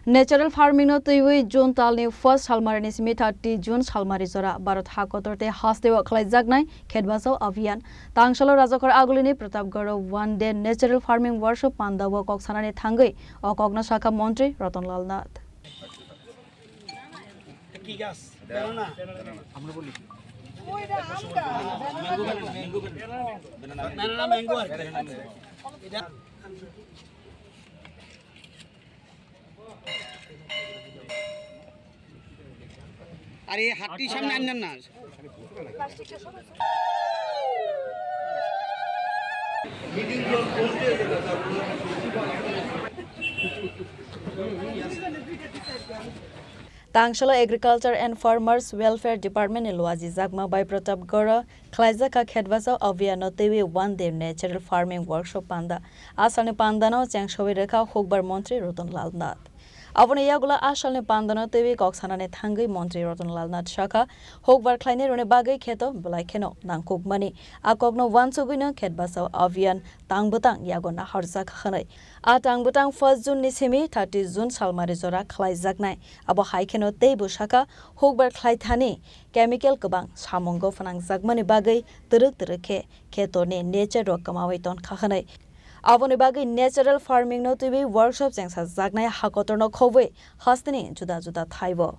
Natural farming no Twiwi June Talni first Salmari Simi 30 June Salmari Jora Bharat Hakotor te Hasteo Khlaijaknai Khet Bachao Abhiyan Tangsalo Rajakhor Agulini Pratapghar 1 day natural farming workshop Pandao Koksanani Thangwi or Kokno Sakha Mantri Ratan Nath. अरे हाथी सामने आनना ना Tangsalo Agriculture and Farmers Welfare Department in Jagma by Pratapghar Khlaijakha Khet Bachao Abhiyan no Twiwi 1 day natural farming workshop Panda Asani Pandano Changshowi Rekha Hukber Mantri Ratan Nath. Abone yagula asalne pandano Twiwi Koksanani Thangwi Mantri Ratan Nath Sakha Hukber Khlaini rone bagai kheto bulai kheno nangkuk mani Kokno 1 sugino Khet Bachao Abhiyan tangbutang yagona harjak khanai a tangbutang 1 June ni Simi 30 June Salmari Jora Khlaijaknai abo haikeno teibu Sakha Hukber Khlaithani chemical kabang samongo fanang jagmani bagai turuk turukhe khetoni nature rok kamawai ton khanai Abone bagai natural farming no Twiwi workshop jengsa jagnai Hakotor no khoboi hasteni juda juda thaibo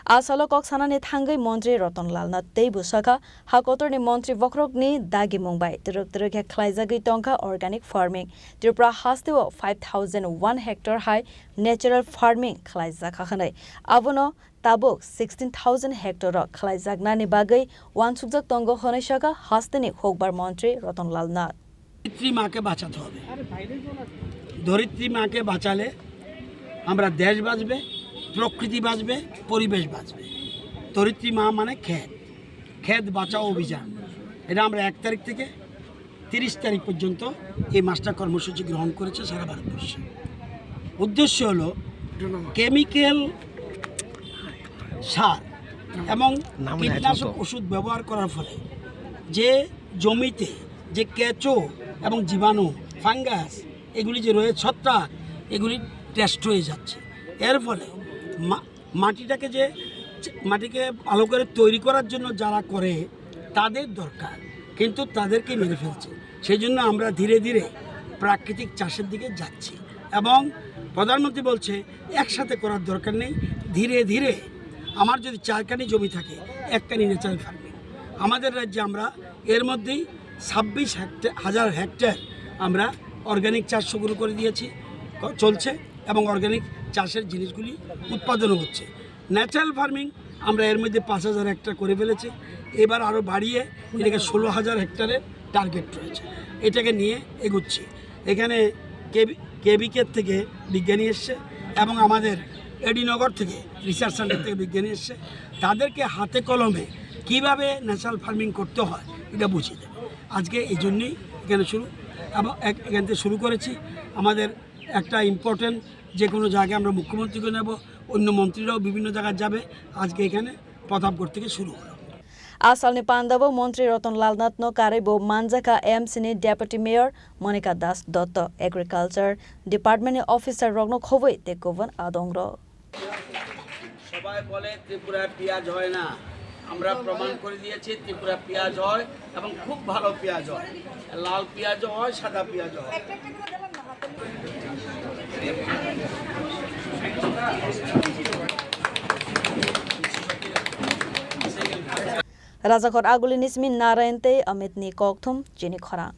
Asalo Koksanani Thangwi Mantri Ratan Nath teibu Sakha Hakotor ni Mantri Vokrok ni dagi mumbai turuk turukhe Khlaijaknai tongka organic farming Tripura Hasteo 5001 hectare high natural farming Khlaijakha khanai abono tabuk 16,000 hectare Khlaijaknai ni bagai wan subjak tongo khonai Sakha hasteni Hukber Mantri Ratan Nath धरित्री माँ के बाँचाते होबे धरित्री माँ के बाँचाले हमरा देश बाँचबे प्रकृति बाँचबे परिवेश बाँचबे धरित्री माँ माने खेत बाँचाओ अभियान এটা আমরা 1 তারিখ থেকে 30 তারিখ পর্যন্ত এই মাস্টার কর্মসূচি গ্রহণ করেছে সারা ভারতবর্ষে উদ্দেশ্য হলো কেমিক্যাল সার এবং কীটনাশক ওষুধ ব্যবহার করার ফলে যে জমিতে যে কেঁচো এবং জীবাণু ফাঙ্গাস এগুলি যে রয়েছে ছত্রাক এগুলি টেস্ট হয়ে যাচ্ছে এর ফলে মাটিকে ভালো করে তৈরি করার জন্য যারা করে তাদের দরকার কিন্তু তাদেরকে মেরে ফেলছে সেই জন্য আমরা ধীরে ধীরে প্রাকৃতিক চাষের দিকে যাচ্ছি এবং প্রধানমন্ত্রী বলছে একসাথে করার দরকার নেই ধীরে ধীরে আমার যদি 4 কানি জমি থাকে 1 কানি ন্যাচারাল ফার্মিং আমাদের রাজ্যে আমরা এর মধ্যেই 26,000 হেক্টর আমরা অর্গানিক চাষ শুরু করে দিয়েছি চলছে এবং অর্গানিক চাষের জিনিসগুলি উৎপাদন হচ্ছে ন্যাচারাল ফার্মিং আমরা এর মধ্যে 5,000 হেক্টর করে ফেলেছি এবার আরও বাড়িয়ে এটাকে 16,000 হেক্টরের টার্গেট রয়েছে এটাকে নিয়ে এগুচ্ছি এখানে কেবিকে থেকে বিজ্ঞানী এসছে এবং আমাদের এডিনগর থেকে রিসার্চ সেন্টার থেকে বিজ্ঞানী এসছে তাদেরকে হাতে কলমে কিভাবে ন্যাচারাল ফার্মিং করতে হয় এটা বুঝিয়ে দেবে আজকে এই জন্যই এখানে এখান থেকে শুরু করেছি আমাদের একটা ইম্পর্টেন্ট যে কোনো জায়গায় আমরা মুখ্যমন্ত্রীকে নেব অন্য মন্ত্রীরাও বিভিন্ন জায়গায় যাবে আজকে এখানে প্রতাপগড় থেকে শুরু হলো Asalni Pandao Mantri Ratan Nath no Karebo Manjaka Sini Deputy Mayor Monica Das Dotto Agriculture Department Officer Rogno Khoboi Tekovan Adongro সবাই বলে ত্রিপুরা পেঁয়াজ হয় না আমরা প্রমাণ করে দিয়েছি ত্রিপুরা পেঁয়াজ হয় এবং খুব ভালো পেঁয়াজ হয় লাল পেঁয়াজ হয় সাদা পেঁয়াজ হয় Rajakhor Agulini Simi Narayante Amitni Kokthum Chini Khorang